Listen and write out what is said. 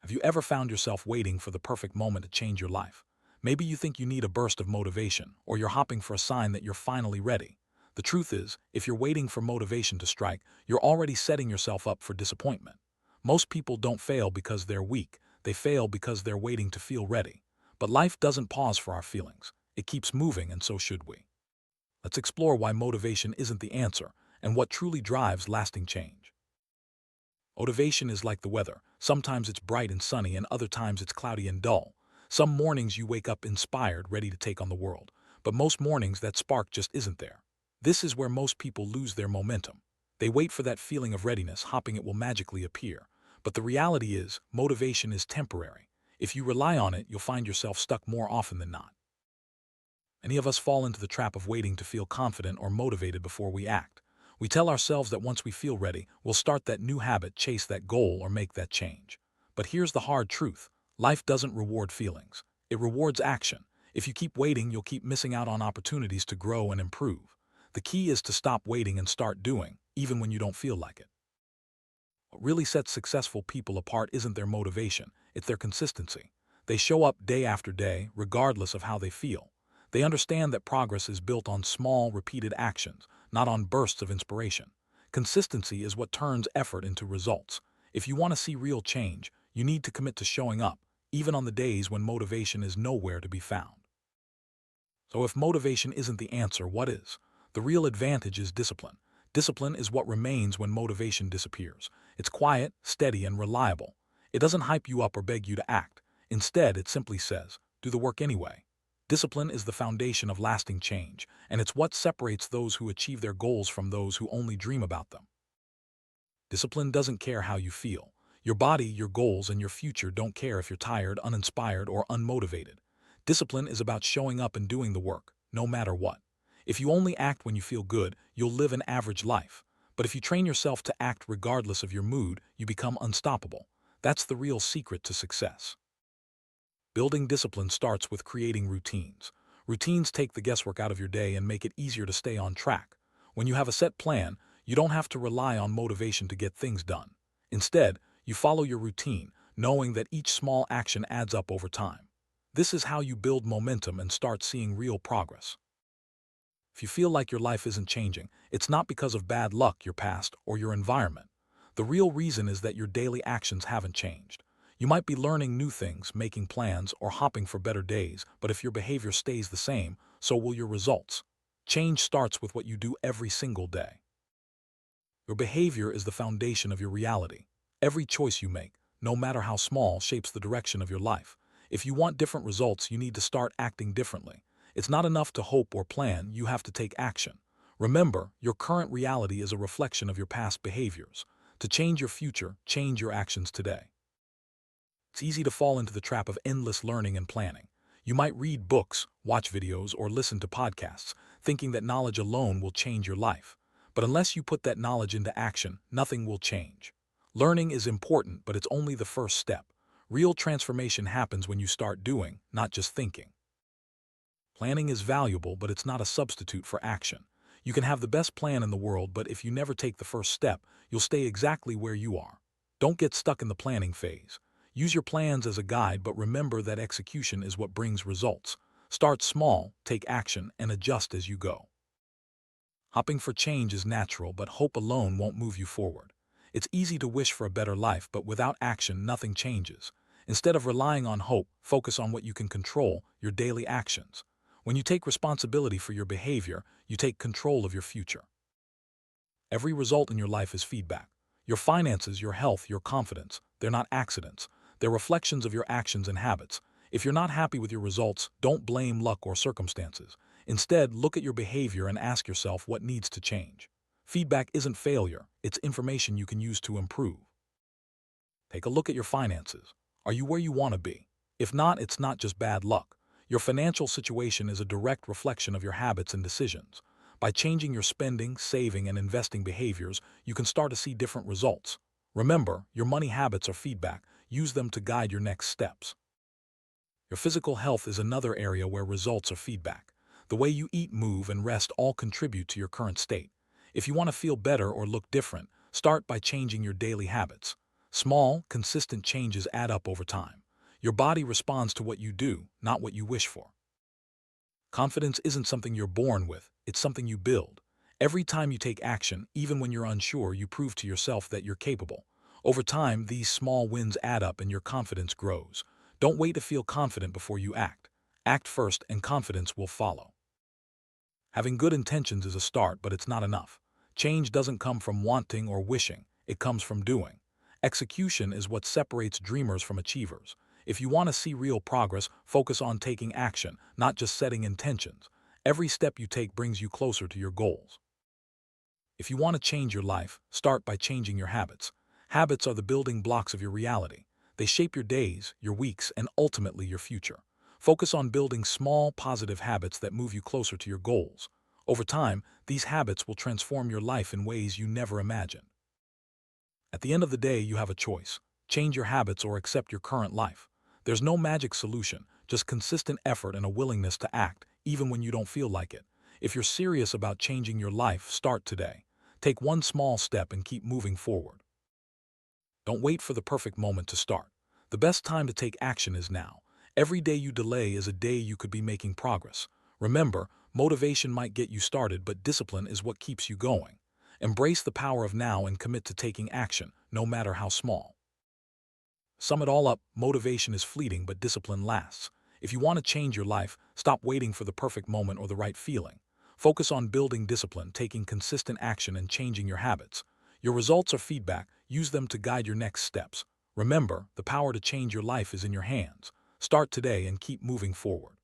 Have you ever found yourself waiting for the perfect moment to change your life? Maybe you think you need a burst of motivation, or you're hopping for a sign that you're finally ready. The truth is, if you're waiting for motivation to strike, you're already setting yourself up for disappointment. Most people don't fail because they're weak, they fail because they're waiting to feel ready. But life doesn't pause for our feelings. It keeps moving, and so should we. Let's explore why motivation isn't the answer, and what truly drives lasting change. Motivation is like the weather. Sometimes it's bright and sunny, and other times it's cloudy and dull. Some mornings you wake up inspired, ready to take on the world. But most mornings that spark just isn't there. This is where most people lose their momentum. They wait for that feeling of readiness, hoping it will magically appear. But the reality is, motivation is temporary. If you rely on it, you'll find yourself stuck more often than not. Many of us fall into the trap of waiting to feel confident or motivated before we act. We tell ourselves that once we feel ready, we'll start that new habit, chase that goal, or make that change. But here's the hard truth. Life doesn't reward feelings. It rewards action. If you keep waiting, you'll keep missing out on opportunities to grow and improve. The key is to stop waiting and start doing, even when you don't feel like it. What really sets successful people apart isn't their motivation, it's their consistency. They show up day after day, regardless of how they feel. They understand that progress is built on small, repeated actions, not on bursts of inspiration. Consistency is what turns effort into results. If you want to see real change, you need to commit to showing up, even on the days when motivation is nowhere to be found. So if motivation isn't the answer, what is? The real advantage is discipline. Discipline is what remains when motivation disappears. It's quiet, steady, and reliable. It doesn't hype you up or beg you to act. Instead, it simply says, do the work anyway. Discipline is the foundation of lasting change, and it's what separates those who achieve their goals from those who only dream about them. Discipline doesn't care how you feel. Your body, your goals, and your future don't care if you're tired, uninspired, or unmotivated. Discipline is about showing up and doing the work, no matter what. If you only act when you feel good, you'll live an average life. But if you train yourself to act regardless of your mood, you become unstoppable. That's the real secret to success. Building discipline starts with creating routines. Routines take the guesswork out of your day and make it easier to stay on track. When you have a set plan, you don't have to rely on motivation to get things done. Instead, you follow your routine, knowing that each small action adds up over time. This is how you build momentum and start seeing real progress. If you feel like your life isn't changing, it's not because of bad luck, your past, or your environment. The real reason is that your daily actions haven't changed. You might be learning new things, making plans, or hopping for better days, but if your behavior stays the same, so will your results. Change starts with what you do every single day. Your behavior is the foundation of your reality. Every choice you make, no matter how small, shapes the direction of your life. If you want different results, you need to start acting differently. It's not enough to hope or plan, you have to take action. Remember, your current reality is a reflection of your past behaviors. To change your future, change your actions today. It's easy to fall into the trap of endless learning and planning. You might read books, watch videos, or listen to podcasts, thinking that knowledge alone will change your life. But unless you put that knowledge into action, nothing will change. Learning is important, but it's only the first step. Real transformation happens when you start doing, not just thinking. Planning is valuable, but it's not a substitute for action. You can have the best plan in the world, but if you never take the first step, you'll stay exactly where you are. Don't get stuck in the planning phase. Use your plans as a guide, but remember that execution is what brings results. Start small, take action, and adjust as you go. Hopping for change is natural, but hope alone won't move you forward. It's easy to wish for a better life, but without action, nothing changes. Instead of relying on hope, focus on what you can control, your daily actions. When you take responsibility for your behavior, you take control of your future. Every result in your life is feedback. Your finances, your health, your confidence, they're not accidents. They're reflections of your actions and habits. If you're not happy with your results, don't blame luck or circumstances. Instead, look at your behavior and ask yourself what needs to change. Feedback isn't failure, it's information you can use to improve. Take a look at your finances. Are you where you want to be? If not, it's not just bad luck. Your financial situation is a direct reflection of your habits and decisions. By changing your spending, saving, and investing behaviors, you can start to see different results. Remember, your money habits are feedback. Use them to guide your next steps. Your physical health is another area where results are feedback. The way you eat, move, and rest all contribute to your current state. If you want to feel better or look different, start by changing your daily habits. Small, consistent changes add up over time. Your body responds to what you do, not what you wish for. Confidence isn't something you're born with, it's something you build. Every time you take action, even when you're unsure, you prove to yourself that you're capable. Over time, these small wins add up and your confidence grows. Don't wait to feel confident before you act. Act first and confidence will follow. Having good intentions is a start, but it's not enough. Change doesn't come from wanting or wishing, it comes from doing. Execution is what separates dreamers from achievers. If you want to see real progress, focus on taking action, not just setting intentions. Every step you take brings you closer to your goals. If you want to change your life, start by changing your habits. Habits are the building blocks of your reality. They shape your days, your weeks, and ultimately your future. Focus on building small, positive habits that move you closer to your goals. Over time, these habits will transform your life in ways you never imagined. At the end of the day, you have a choice. Change your habits or accept your current life. There's no magic solution, just consistent effort and a willingness to act, even when you don't feel like it. If you're serious about changing your life, start today. Take one small step and keep moving forward. Don't wait for the perfect moment to start. The best time to take action is now. Every day you delay is a day you could be making progress. Remember, motivation might get you started, but discipline is what keeps you going. Embrace the power of now and commit to taking action, no matter how small. Sum it all up, motivation is fleeting, but discipline lasts. If you want to change your life, stop waiting for the perfect moment or the right feeling. Focus on building discipline, taking consistent action, and changing your habits. Your results are feedback. Use them to guide your next steps. Remember, the power to change your life is in your hands. Start today and keep moving forward.